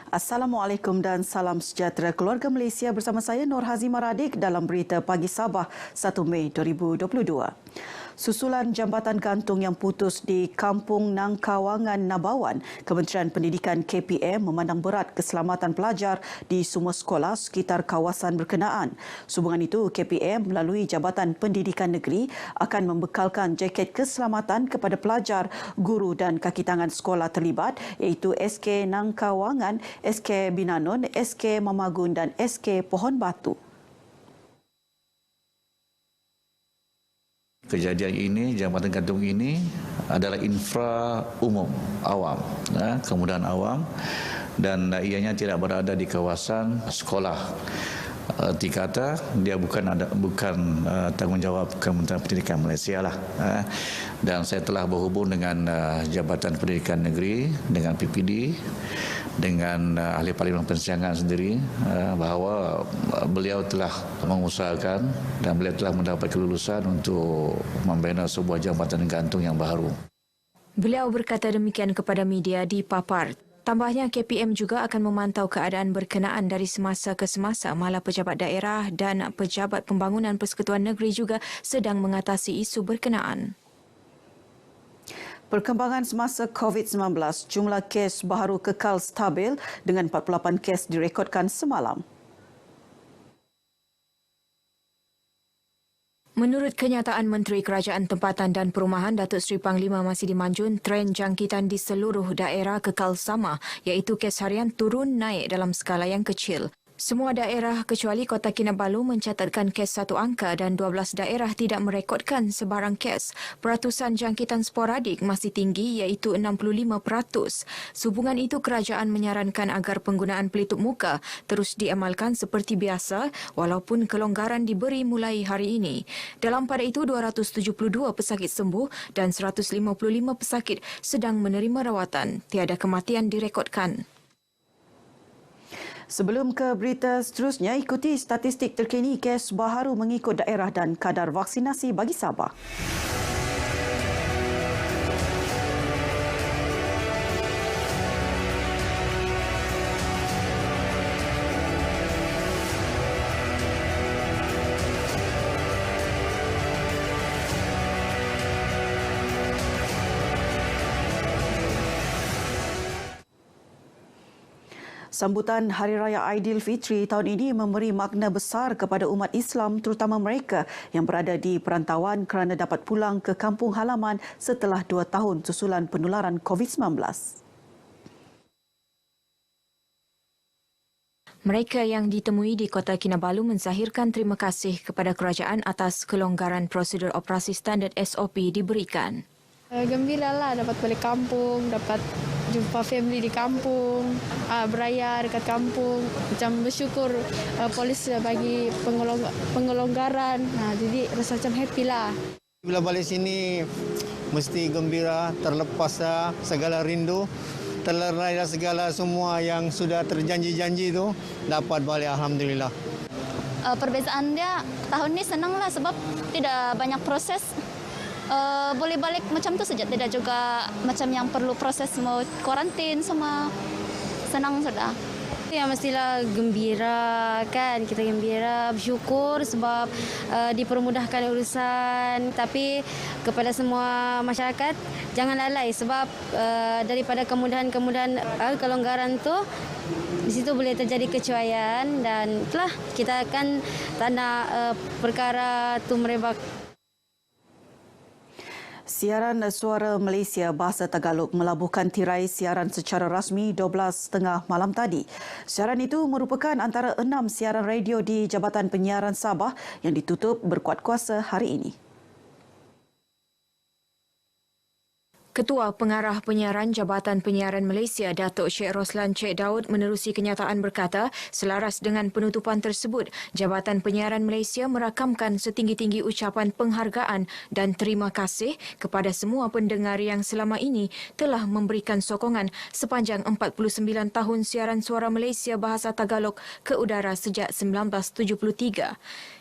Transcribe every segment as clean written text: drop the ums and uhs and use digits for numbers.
Assalamualaikum dan salam sejahtera keluarga Malaysia, bersama saya Nur Hazimah Radik dalam Berita Pagi Sabah 1 Mei 2022. Susulan jambatan gantung yang putus di Kampung Nangkawangan, Nabawan, Kementerian Pendidikan KPM memandang berat keselamatan pelajar di semua sekolah sekitar kawasan berkenaan. Sehubungan itu, KPM melalui Jabatan Pendidikan Negeri akan membekalkan jaket keselamatan kepada pelajar, guru dan kaki tangan sekolah terlibat iaitu SK Nangkawangan, SK Binanun, SK Mamagun dan SK Pohon Batu. Kejadian ini, jambatan gantung ini adalah infra umum, awam, kemudahan awam, dan ianya tidak berada di kawasan sekolah. Dikata dia bukan tanggungjawab Kementerian Pendidikan Malaysia lah. Dan saya telah berhubung dengan Jabatan Pendidikan Negeri, dengan PPD, dengan ahli Parlimen Persidangan sendiri, bahawa beliau telah mengusahakan dan beliau telah mendapat kelulusan untuk membina sebuah jambatan gantung yang baru. Beliau berkata demikian kepada media di Papar. Tambahnya, KPM juga akan memantau keadaan berkenaan dari semasa ke semasa, malah pejabat daerah dan pejabat pembangunan Persekutuan Negeri juga sedang mengatasi isu berkenaan. Perkembangan semasa COVID-19, jumlah kes baharu kekal stabil dengan 48 kes direkodkan semalam. Menurut kenyataan Menteri Kerajaan Tempatan dan Perumahan Datuk Seri Panglima Masidi Manjun, tren jangkitan di seluruh daerah kekal sama, iaitu kes harian turun naik dalam skala yang kecil. Semua daerah kecuali Kota Kinabalu mencatatkan kes satu angka dan 12 daerah tidak merekodkan sebarang kes. Peratusan jangkitan sporadik masih tinggi iaitu 65%. Sehubungan itu, kerajaan menyarankan agar penggunaan pelitup muka terus diamalkan seperti biasa walaupun kelonggaran diberi mulai hari ini. Dalam pada itu, 272 pesakit sembuh dan 155 pesakit sedang menerima rawatan. Tiada kematian direkodkan. Sebelum ke berita seterusnya, ikuti statistik terkini kes baharu mengikut daerah dan kadar vaksinasi bagi Sabah. Sambutan Hari Raya Aidilfitri tahun ini memberi makna besar kepada umat Islam, terutama mereka yang berada di perantauan kerana dapat pulang ke kampung halaman setelah 2 tahun susulan penularan COVID-19. Mereka yang ditemui di Kota Kinabalu menzahirkan terima kasih kepada kerajaan atas kelonggaran prosedur operasi standard SOP diberikan. Gembiralah dapat balik kampung, dapat jumpa family di kampung, beraya dekat kampung. Macam bersyukur polis bagi pengelonggaran. Jadi rasa macam happy lah. Bila balik sini mesti gembira, terlepas segala rindu, terlerai segala semua yang sudah terjanji-janji itu dapat balik, alhamdulillah. Perbezaan dia tahun ini senanglah sebab tidak banyak proses. Boleh balik macam tu saja, tidak juga macam yang perlu proses mau kuarantin semua. Senang sudah. Ya mestilah gembira kan, kita gembira, bersyukur sebab dipermudahkan urusan. Tapi kepada semua masyarakat jangan lalai sebab daripada kemudahan-kemudahan kelonggaran tu di situ boleh terjadi kecuaian dan itulah kita akan tak nak perkara tu merebak. Siaran Suara Malaysia Bahasa Tagalog melabuhkan tirai siaran secara rasmi 12.30 malam tadi. Siaran itu merupakan antara 6 siaran radio di Jabatan Penyiaran Sabah yang ditutup berkuat kuasa hari ini. Ketua Pengarah Penyiaran Jabatan Penyiaran Malaysia, Datuk Sheikh Roslan Cik Daud menerusi kenyataan berkata, selaras dengan penutupan tersebut, Jabatan Penyiaran Malaysia merakamkan setinggi-tinggi ucapan penghargaan dan terima kasih kepada semua pendengar yang selama ini telah memberikan sokongan sepanjang 49 tahun siaran Suara Malaysia Bahasa Tagalog ke udara sejak 1973.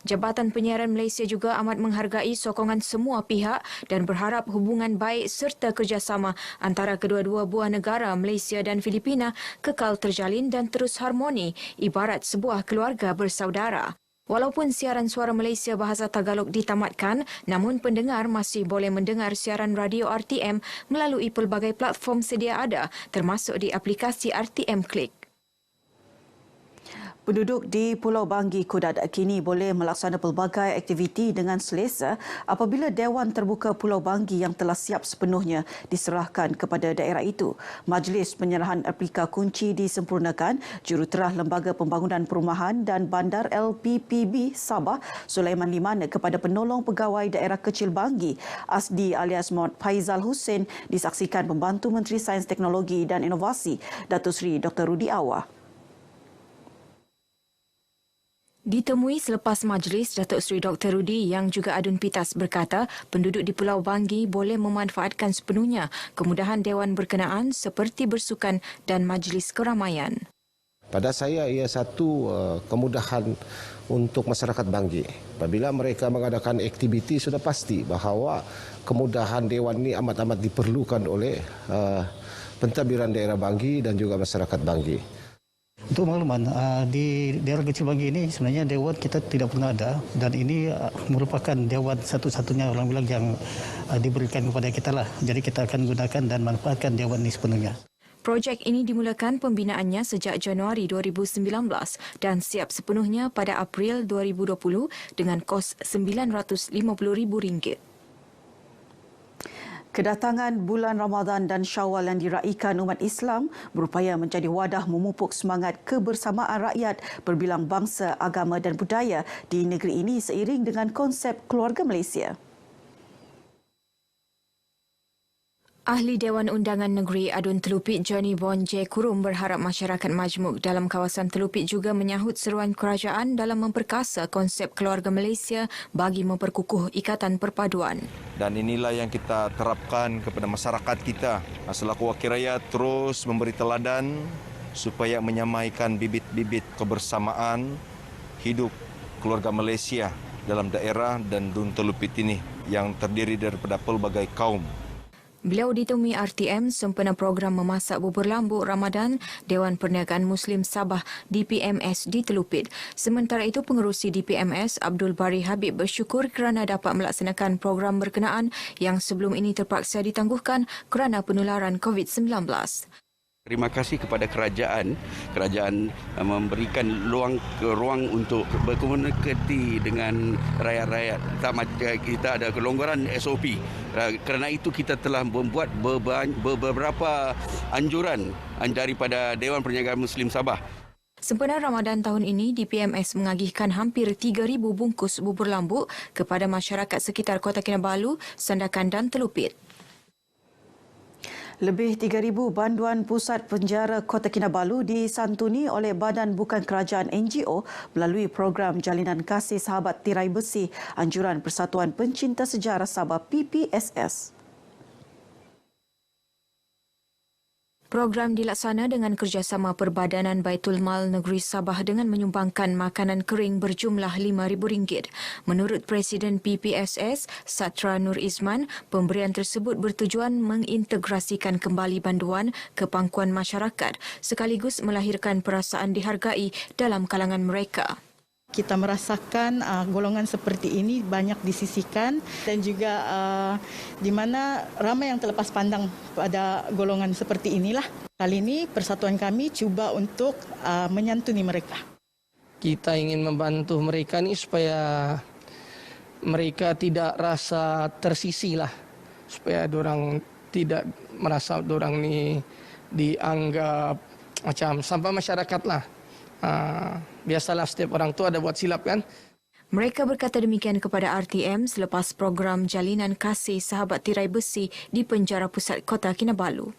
Jabatan Penyiaran Malaysia juga amat menghargai sokongan semua pihak dan berharap hubungan baik serta kerjasama antara kedua-dua buah negara Malaysia dan Filipina kekal terjalin dan terus harmoni ibarat sebuah keluarga bersaudara. Walaupun siaran suara Malaysia bahasa Tagalog ditamatkan, namun pendengar masih boleh mendengar siaran radio RTM melalui pelbagai platform sedia ada termasuk di aplikasi RTM Click. Penduduk di Pulau Banggi Kudat kini boleh melaksana pelbagai aktiviti dengan selesa apabila Dewan Terbuka Pulau Banggi yang telah siap sepenuhnya diserahkan kepada daerah itu. Majlis penyerahan replika kunci disempurnakan. Juruterah Lembaga Pembangunan Perumahan dan Bandar LPPB Sabah, Sulaiman Liman, kepada penolong pegawai daerah kecil Banggi, Asdi alias Mohd Faizal Hussein, disaksikan Pembantu Menteri Sains Teknologi dan Inovasi, Datuk Seri Dr. Rudi Awah. Ditemui selepas majlis, Datuk Seri Dr. Rudi yang juga Adun Pitas berkata penduduk di Pulau Banggi boleh memanfaatkan sepenuhnya kemudahan dewan berkenaan seperti bersukan dan majlis keramaian. Pada saya ia satu kemudahan untuk masyarakat Banggi. Apabila mereka mengadakan aktiviti sudah pasti bahawa kemudahan dewan ini amat-amat diperlukan oleh pentadbiran daerah Banggi dan juga masyarakat Banggi. Untuk makluman, di daerah kecil Banggi ini sebenarnya dewan kita tidak pernah ada dan ini merupakan dewan satu-satunya orang bilang yang diberikan kepada kita lah. Jadi kita akan gunakan dan manfaatkan dewan ini sepenuhnya. Projek ini dimulakan pembinaannya sejak Januari 2019 dan siap sepenuhnya pada April 2020 dengan kos RM950,000. Kedatangan bulan Ramadan dan Syawal yang diraikan umat Islam berupaya menjadi wadah memupuk semangat kebersamaan rakyat berbilang bangsa, agama dan budaya di negeri ini seiring dengan konsep keluarga Malaysia. Ahli Dewan Undangan Negeri Adun Telupit Johnny Bon J. Kurum berharap masyarakat majmuk dalam kawasan Telupit juga menyahut seruan kerajaan dalam memperkasa konsep keluarga Malaysia bagi memperkukuh ikatan perpaduan. Dan inilah yang kita terapkan kepada masyarakat kita. Selaku wakil rakyat terus memberi teladan supaya menyamaikan bibit-bibit kebersamaan hidup keluarga Malaysia dalam daerah dan Dun Telupit ini yang terdiri daripada pelbagai kaum. Beliau ditemui RTM sempena program memasak bubur lambuk Ramadan Dewan Perniagaan Muslim Sabah DPMS di Telupit. Sementara itu, pengerusi DPMS Abdul Bari Habib bersyukur kerana dapat melaksanakan program berkenaan yang sebelum ini terpaksa ditangguhkan kerana penularan COVID-19. Terima kasih kepada kerajaan memberikan ruang untuk berkomunikasi dengan rakyat-rakyat. Kita ada kelonggaran SOP. Kerana itu kita telah membuat beberapa anjuran daripada Dewan Perniagaan Muslim Sabah. Sempena Ramadan tahun ini, DPMS mengagihkan hampir 3,000 bungkus bubur lambuk kepada masyarakat sekitar Kota Kinabalu, Sandakan dan Telupit. Lebih 3,000 banduan pusat penjara Kota Kinabalu disantuni oleh Badan Bukan Kerajaan NGO melalui program Jalinan Kasih Sahabat Tirai Besi Anjuran Persatuan Pencinta Sejarah Sabah PPSS. Program dilaksana dengan kerjasama Perbadanan Baitul Mal Negeri Sabah dengan menyumbangkan makanan kering berjumlah RM5,000. Menurut Presiden PPSS, Satra Nur Izman, pemberian tersebut bertujuan mengintegrasikan kembali banduan ke pangkuan masyarakat sekaligus melahirkan perasaan dihargai dalam kalangan mereka. Kita merasakan golongan seperti ini banyak disisihkan dan juga di mana ramai yang terlepas pandang pada golongan seperti inilah. Kali ini persatuan kami cuba untuk menyantuni mereka. Kita ingin membantu mereka ni supaya mereka tidak rasa tersisih lah. Supaya diorang tidak merasa diorang ni dianggap macam sampah masyarakat lah. Biasalah setiap orang tu ada buat silap kan. Mereka berkata demikian kepada RTM selepas program Jalinan Kasih Sahabat Tirai Besi di Penjara Pusat Kota Kinabalu.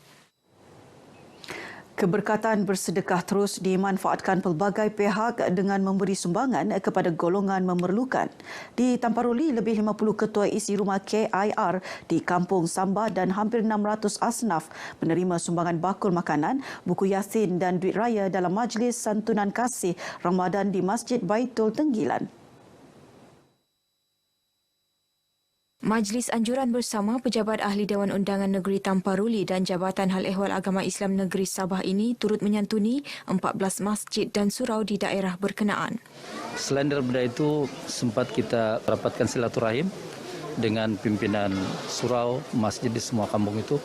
Keberkatan bersedekah terus dimanfaatkan pelbagai pihak dengan memberi sumbangan kepada golongan memerlukan. Di Tamparuli, lebih 50 ketua isi rumah KIR di Kampung Samba dan hampir 600 asnaf menerima sumbangan bakul makanan, buku Yasin dan duit raya dalam majlis santunan kasih Ramadan di Masjid Baitul Tenggilan. Majlis Anjuran Bersama Pejabat Ahli Dewan Undangan Negeri Tamparuli dan Jabatan Hal Ehwal Agama Islam Negeri Sabah ini turut menyantuni 14 masjid dan surau di daerah berkenaan. Selain daripada itu, sempat kita rapatkan silaturahim dengan pimpinan surau, masjid di semua kampung itu.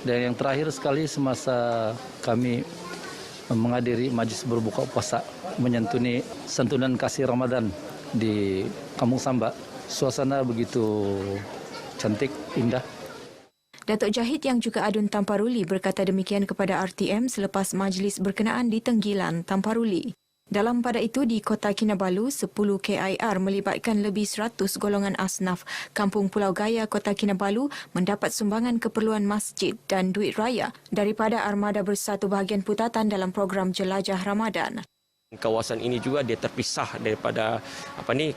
Dan yang terakhir sekali semasa kami menghadiri majlis berbuka puasa menyantuni santunan kasih Ramadan di Kampung Samba. Suasana begitu cantik, indah. Datuk Jahid yang juga adun Tamparuli berkata demikian kepada RTM selepas majlis berkenaan di Tenggilan, Tamparuli. Dalam pada itu di Kota Kinabalu, 10 KIR melibatkan lebih 100 golongan asnaf Kampung Pulau Gaya, Kota Kinabalu mendapat sumbangan keperluan masjid dan duit raya daripada Armada Bersatu Bahagian Putatan dalam program Jelajah Ramadan. Kawasan ini juga dia terpisah daripada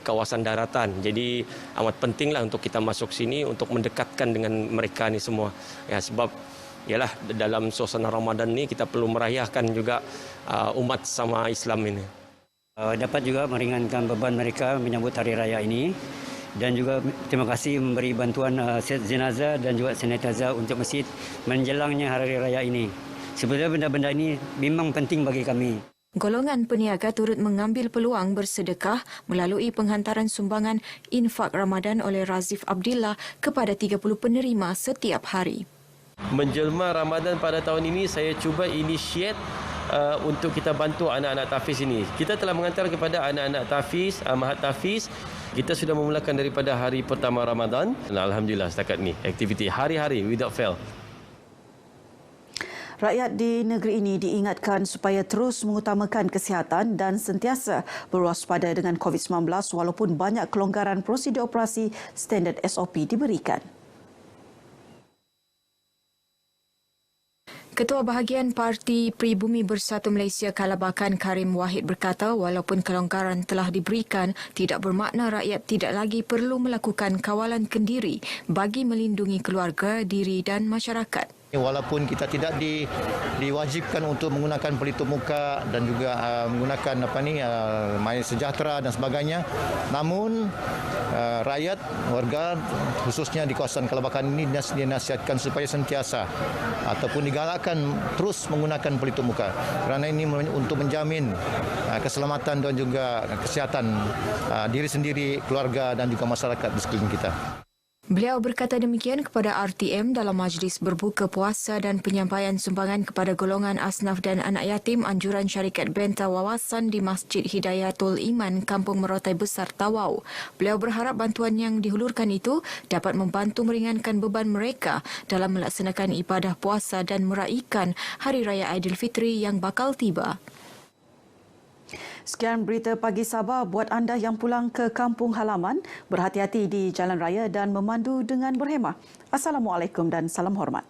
kawasan daratan. Jadi amat pentinglah untuk kita masuk sini untuk mendekatkan dengan mereka ni semua. Ya, sebab ialah dalam suasana Ramadan ni kita perlu merayakan juga umat sama Islam ini. Dapat juga meringankan beban mereka menyambut hari raya ini dan juga terima kasih memberi bantuan set jenazah dan juga sanitizer untuk masjid menjelangnya hari raya ini. Sebenarnya benda-benda ini memang penting bagi kami. Golongan peniaga turut mengambil peluang bersedekah melalui penghantaran sumbangan infak Ramadan oleh Razif Abdillah kepada 30 penerima setiap hari. Menjelma Ramadan pada tahun ini, saya cuba initiate untuk kita bantu anak-anak tahfiz ini. Kita telah mengantar kepada anak-anak tahfiz, mahat tahfiz. Kita sudah memulakan daripada hari pertama Ramadan. Alhamdulillah setakat ini, aktiviti hari-hari without fail. Rakyat di negeri ini diingatkan supaya terus mengutamakan kesihatan dan sentiasa berwaspada dengan COVID-19 walaupun banyak kelonggaran prosedur operasi standard SOP diberikan. Ketua Bahagian Parti Pribumi Bersatu Malaysia Kalabakan Karim Wahid berkata walaupun kelonggaran telah diberikan, tidak bermakna rakyat tidak lagi perlu melakukan kawalan kendiri bagi melindungi keluarga, diri dan masyarakat. Walaupun kita tidak diwajibkan untuk menggunakan pelitup muka dan juga menggunakan My Sejahtera dan sebagainya, namun rakyat, warga khususnya di kawasan Kalabakan ini dinasihatkan supaya sentiasa ataupun digalakkan terus menggunakan pelitup muka kerana ini untuk menjamin keselamatan dan juga kesihatan diri sendiri, keluarga dan juga masyarakat di sekeliling kita. Beliau berkata demikian kepada RTM dalam majlis berbuka puasa dan penyampaian sumbangan kepada golongan asnaf dan anak yatim anjuran syarikat Benta Wawasan di Masjid Hidayatul Iman, Kampung Merotai Besar, Tawau. Beliau berharap bantuan yang dihulurkan itu dapat membantu meringankan beban mereka dalam melaksanakan ibadah puasa dan meraihkan Hari Raya Aidilfitri yang bakal tiba. Sekian berita pagi Sabah buat anda yang pulang ke kampung halaman. Berhati-hati di jalan raya dan memandu dengan berhemah. Assalamualaikum dan salam hormat.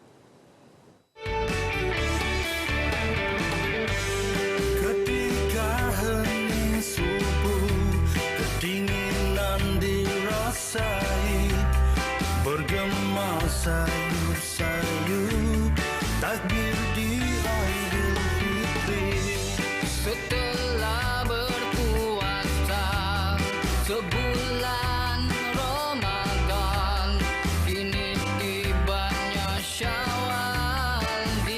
Ketika hening subuh, kedinginan dirasai, bergema sayur-sayur, takbir di Aidilfitri.